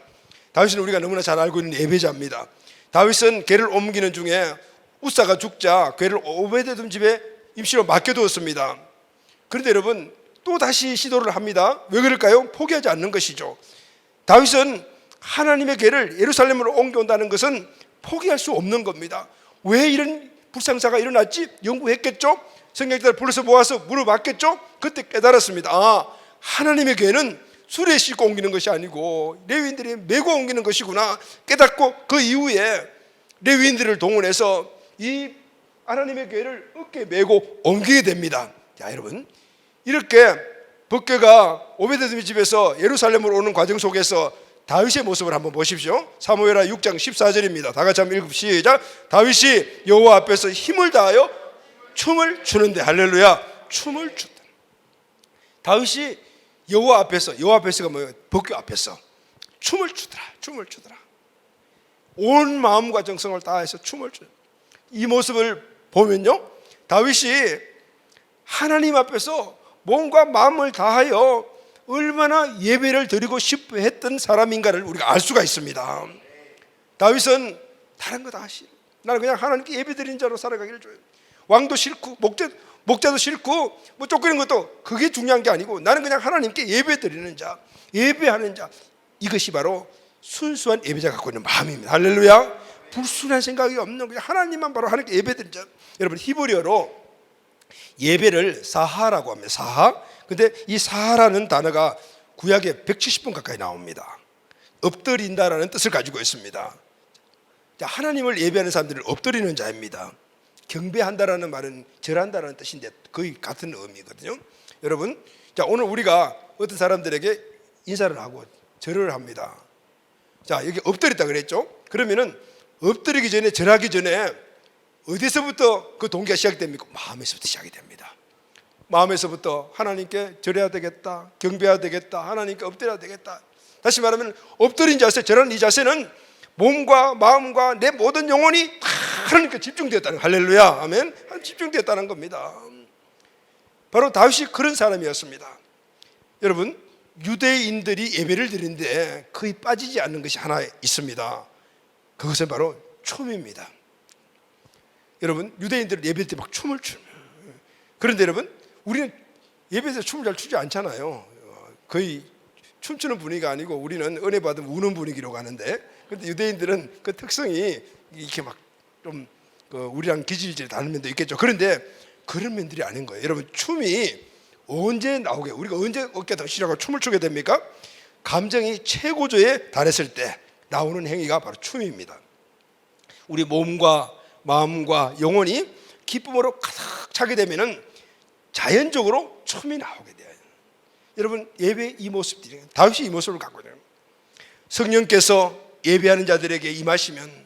다윗은 우리가 너무나 잘 알고 있는 예배자입니다. 다윗은 궤를 옮기는 중에 우사가 죽자 궤를 오베데돔 집에 임시로 맡겨두었습니다. 그런데 여러분 또 다시 시도를 합니다. 왜 그럴까요? 포기하지 않는 것이죠. 다윗은 하나님의 궤를 예루살렘으로 옮겨온다는 것은 포기할 수 없는 겁니다. 왜 이런 불상사가 일어났지? 연구했겠죠? 성경자를 불러서 모아서 물어봤겠죠? 그때 깨달았습니다. 아, 하나님의 궤는 수레에 싣고 옮기는 것이 아니고 레위인들이 메고 옮기는 것이구나 깨닫고 그 이후에 레위인들을 동원해서 이 하나님의 궤를 어깨에 메고 옮기게 됩니다. 자, 여러분 이렇게 법궤가 오베데돔 집에서 예루살렘으로 오는 과정 속에서 다윗의 모습을 한번 보십시오. 사무엘하 6장 14절입니다. 다 같이 한번 읽읍시다. 시작. 다윗이 여호와 앞에서 힘을 다하여 춤을 추는데 할렐루야. 춤을 춘다. 다윗이 여호와 앞에서가 뭐예요? 법궤 앞에서 춤을 추더라. 온 마음과 정성을 다해서 춤을 추. 이 모습을 보면요, 다윗이 하나님 앞에서 몸과 마음을 다하여 얼마나 예배를 드리고 싶어 했던 사람인가를 우리가 알 수가 있습니다. 다윗은 다른 거 다 싫어. 나는 그냥 하나님께 예배 드리는 자로 살아가기를 좋아해. 왕도 싫고 목자도 싫고 뭐 쫓기는 것도 그게 중요한 게 아니고 나는 그냥 하나님께 예배 드리는 자, 예배하는 자. 이것이 바로 순수한 예배자가 갖고 있는 마음입니다. 할렐루야. 불순한 생각이 없는 그냥 하나님만 바로 하나님께 예배 드리는 자. 여러분 히브리어로 예배를 사하라고 합니다. 사하. 근데 이 사하라는 단어가 구약에 170번 가까이 나옵니다. 엎드린다라는 뜻을 가지고 있습니다. 하나님을 예배하는 사람들은 엎드리는 자입니다. 경배한다라는 말은 절한다라는 뜻인데 거의 같은 의미거든요. 여러분, 자, 오늘 우리가 어떤 사람들에게 인사를 하고 절을 합니다. 자, 여기 엎드렸다 그랬죠? 그러면은 엎드리기 전에 절하기 전에 어디서부터 그 동기가 시작됩니까? 마음에서부터 시작이 됩니다. 마음에서부터 하나님께 절해야 되겠다, 경배해야 되겠다, 하나님께 엎드려야 되겠다. 다시 말하면 엎드린 자세, 절하는 이 자세는 몸과 마음과 내 모든 영혼이 하나님께 집중되었다는, 할렐루야, 아멘, 집중되었다는 겁니다. 바로 다윗이 그런 사람이었습니다. 여러분, 유대인들이 예배를 드리는데 거의 빠지지 않는 것이 하나 있습니다. 그것은 바로 춤입니다. 여러분, 유대인들은 예배 때 막 춤을 추는. 그런데 여러분, 우리는 예배에서 춤을 잘 추지 않잖아요. 거의 춤추는 분위기가 아니고 우리는 은혜 받으면 우는 분위기로 가는데, 그런데 유대인들은 그 특성이 이렇게 막 좀 우리랑 기질이 다른 면도 있겠죠. 그런데 그런 면들이 아닌 거예요. 여러분, 춤이 언제 나오게, 우리가 언제 어깨 덩실하고 춤을 추게 됩니까? 감정이 최고조에 달했을 때 나오는 행위가 바로 춤입니다. 우리 몸과 마음과 영혼이 기쁨으로 가득 차게 되면은 자연적으로 춤이 나오게 돼요. 여러분, 예배의 이 모습들이, 다윗이 이 모습을 갖고 있어요. 성령께서 예배하는 자들에게 임하시면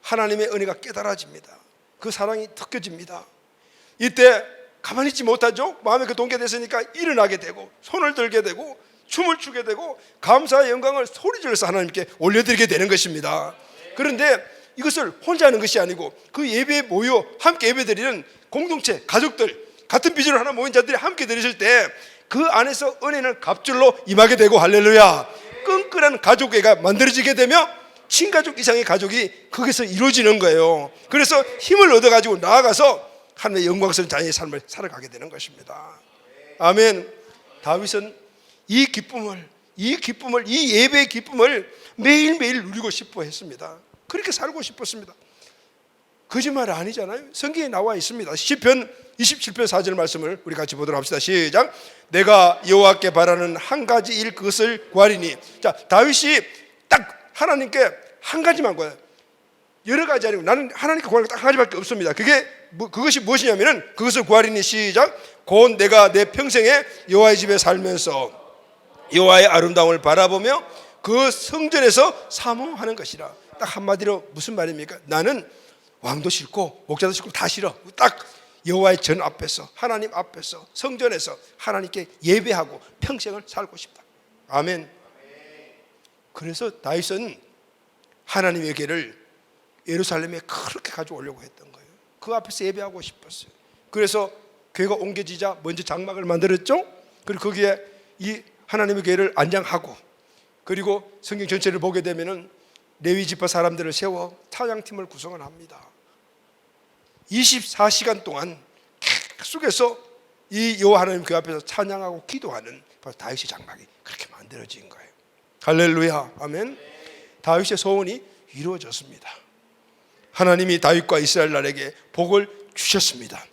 하나님의 은혜가 깨달아집니다. 그 사랑이 느껴집니다. 이때 가만히 있지 못하죠. 마음에 그 동기가 됐으니까 일어나게 되고 손을 들게 되고 춤을 추게 되고 감사의 영광을 소리질러서 하나님께 올려드리게 되는 것입니다. 그런데 이것을 혼자 하는 것이 아니고 그 예배에 모여 함께 예배드리는 공동체, 가족들, 같은 비전을 하나 모인 자들이 함께 드리실 때 그 안에서 은혜는 갑줄로 임하게 되고, 할렐루야, 끈끈한 가족애가 만들어지게 되며 친가족 이상의 가족이 거기서 이루어지는 거예요. 그래서 힘을 얻어가지고 나아가서 하나님의 영광스러운 자녀의 삶을 살아가게 되는 것입니다. 아멘. 다윗은 이 기쁨을, 이 예배의 기쁨을 매일매일 누리고 싶어 했습니다. 그렇게 살고 싶었습니다. 거짓말 아니잖아요. 성경에 나와 있습니다. 시편 27편 4절 말씀을 우리 같이 보도록 합시다. 시작. 내가 여호와께 바라는 한 가지 일, 그것을 구하리니. 자, 다윗이 딱 하나님께 한 가지만 구해요. 여러 가지 아니고 나는 하나님께 구하는 게 딱 한 가지밖에 없습니다. 그것이 무엇이냐면은 그것을 구하리니. 시작. 곧 내가 내 평생에 여호와의 집에 살면서 여호와의 아름다움을 바라보며 그 성전에서 사모하는 것이라. 딱 한마디로 무슨 말입니까? 나는 왕도 싫고 목자도 싫고 다 싫어. 딱 여호와의 전 앞에서, 하나님 앞에서, 성전에서 하나님께 예배하고 평생을 살고 싶다. 아멘. 그래서 다윗은 하나님의 궤를 예루살렘에 그렇게 가져오려고 했던 거예요. 그 앞에서 예배하고 싶었어요. 그래서 궤가 옮겨지자 먼저 장막을 만들었죠. 그리고 거기에 이 하나님의 궤를 안장하고, 그리고 성경 전체를 보게 되면은 레위 지파 사람들을 세워 찬양팀을 구성을 합니다. 24시간 동안 계속해서 이 여호와 하나님 궤 앞에서 찬양하고 기도하는 바로 다윗의 장막이 그렇게 만들어진 거예요. 할렐루야, 아멘. 다윗의 소원이 이루어졌습니다. 하나님이 다윗과 이스라엘 나라에게 복을 주셨습니다.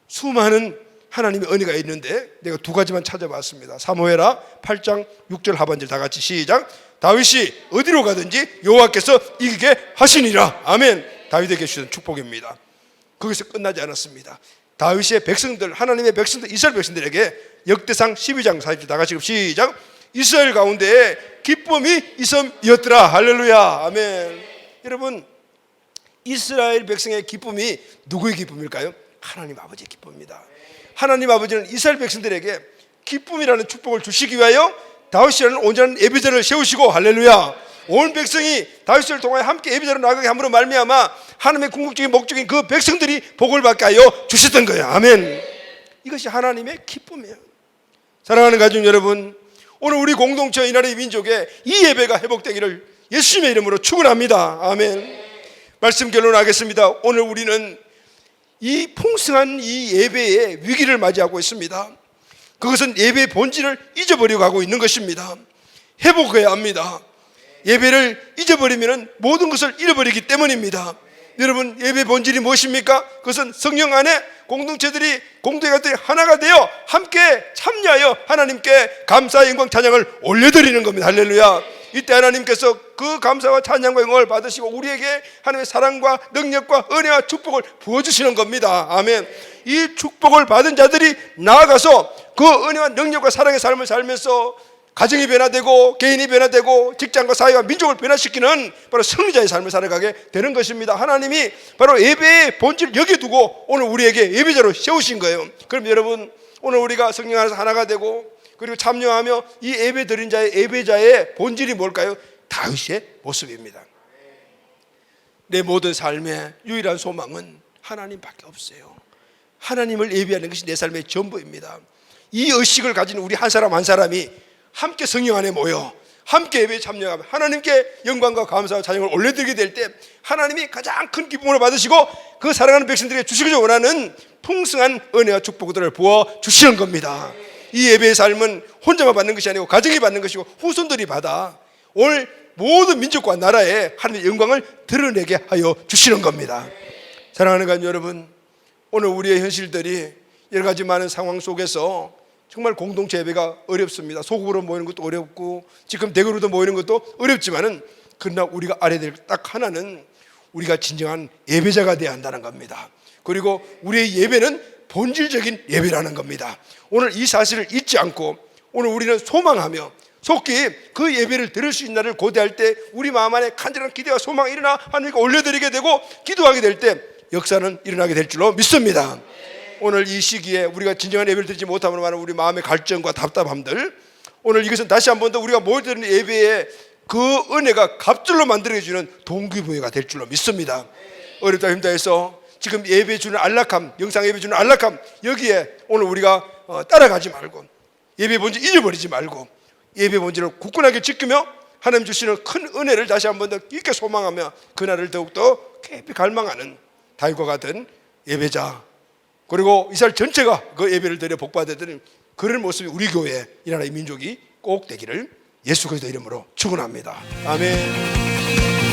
수많은 하나님의 은혜가 있는데 내가 두 가지만 찾아봤습니다. 사무엘하 8장 6절 하반절 다 같이 시작. 다윗이 어디로 가든지 여호와께서 이기게 하시니라. 아멘. 다윗에게 주신 축복입니다. 거기서 끝나지 않았습니다. 다윗의 백성들, 하나님의 백성들, 이스라엘 백성들에게 역대상 12장 40절 다 같이 시작. 이스라엘 가운데에 기쁨이 있음이었더라. 할렐루야, 아멘. 여러분, 이스라엘 백성의 기쁨이 누구의 기쁨일까요? 하나님 아버지의 기쁨입니다. 하나님 아버지는 이스라엘 백성들에게 기쁨이라는 축복을 주시기 위하여 다윗이라는 온전한 예배자를 세우시고, 할렐루야, 온 백성이 다윗을 통하여 함께 예배자로 나가게 함으로 말미암아 하나님의 궁극적인 목적인 그 백성들이 복을 받게 하여 주셨던 거예요. 아멘. 이것이 하나님의 기쁨이에요. 사랑하는 가족 여러분, 오늘 우리 공동체 이 나라의 민족에 이 예배가 회복되기를 예수님의 이름으로 축원합니다. 아멘. 말씀 결론하겠습니다. 오늘 우리는 이 풍성한 이 예배의 위기를 맞이하고 있습니다. 그것은 예배의 본질을 잊어버리고 가고 있는 것입니다. 회복해야 합니다. 예배를 잊어버리면 모든 것을 잃어버리기 때문입니다. 여러분, 예배의 본질이 무엇입니까? 그것은 성령 안에 공동체들이 공동체가 하나가 되어 함께 참여하여 하나님께 감사, 영광, 찬양을 올려드리는 겁니다. 할렐루야. 이때 하나님께서 그 감사와 찬양과 영광을 받으시고 우리에게 하나님의 사랑과 능력과 은혜와 축복을 부어주시는 겁니다. 아멘. 이 축복을 받은 자들이 나아가서 그 은혜와 능력과 사랑의 삶을 살면서 가정이 변화되고 개인이 변화되고 직장과 사회와 민족을 변화시키는 바로 승리자의 삶을 살아가게 되는 것입니다. 하나님이 바로 예배의 본질을 여기 두고 오늘 우리에게 예배자로 세우신 거예요. 그럼 여러분, 오늘 우리가 성령 안에서 하나가 되고 그리고 참여하며 이 예배 드린 자의 예배자의 본질이 뭘까요? 다윗의 모습입니다. 내 모든 삶의 유일한 소망은 하나님밖에 없어요. 하나님을 예배하는 것이 내 삶의 전부입니다. 이 의식을 가진 우리 한 사람 한 사람이 함께 성령 안에 모여 함께 예배에 참여하며 하나님께 영광과 감사와 찬양을 올려드리게 될 때 하나님이 가장 큰 기쁨을 받으시고 그 사랑하는 백성들에게 주시기 원하는 풍성한 은혜와 축복들을 부어주시는 겁니다. 이 예배의 삶은 혼자만 받는 것이 아니고 가정이 받는 것이고 후손들이 받아 오늘 모든 민족과 나라에 하나님의 영광을 드러내게 하여 주시는 겁니다. 사랑하는 가족 여러분, 오늘 우리의 현실들이 여러 가지 많은 상황 속에서 정말 공동체 예배가 어렵습니다. 소극으로 모이는 것도 어렵고 지금 대거로도 모이는 것도 어렵지만은 그러나 우리가 알아야 될 딱 하나는 우리가 진정한 예배자가 되어야 한다는 겁니다. 그리고 우리의 예배는 본질적인 예배라는 겁니다. 오늘 이 사실을 잊지 않고 오늘 우리는 소망하며 속히 그 예배를 드릴 수 있는 날을 고대할 때 우리 마음 안에 간절한 기대와 소망이 일어나 하나님께 올려드리게 되고 기도하게 될 때 역사는 일어나게 될 줄로 믿습니다. 오늘 이 시기에 우리가 진정한 예배를 드리지 못하면 말하는 우리 마음의 갈증과 답답함들, 오늘 이것은 다시 한 번 더 우리가 모여드리는 예배에 그 은혜가 갑절로 만들어주는 동기부여가 될 줄로 믿습니다. 어렵다 힘다 해서 지금 예배 주는 안락함, 영상 예배 주는 안락함, 여기에 오늘 우리가 따라가지 말고 예배 본질 잊어버리지 말고 예배 본질을 굳건하게 지키며 하나님 주시는 큰 은혜를 다시 한 번 더 깊게 소망하며 그날을 더욱더 깊이 갈망하는 다윗과 같은 예배자, 그리고 이스라엘 전체가 그 예배를 드려 복받아들이는 그런 모습이 우리 교회 이 나라의 민족이 꼭 되기를 예수 그리스도 이름으로 축원합니다. 아멘.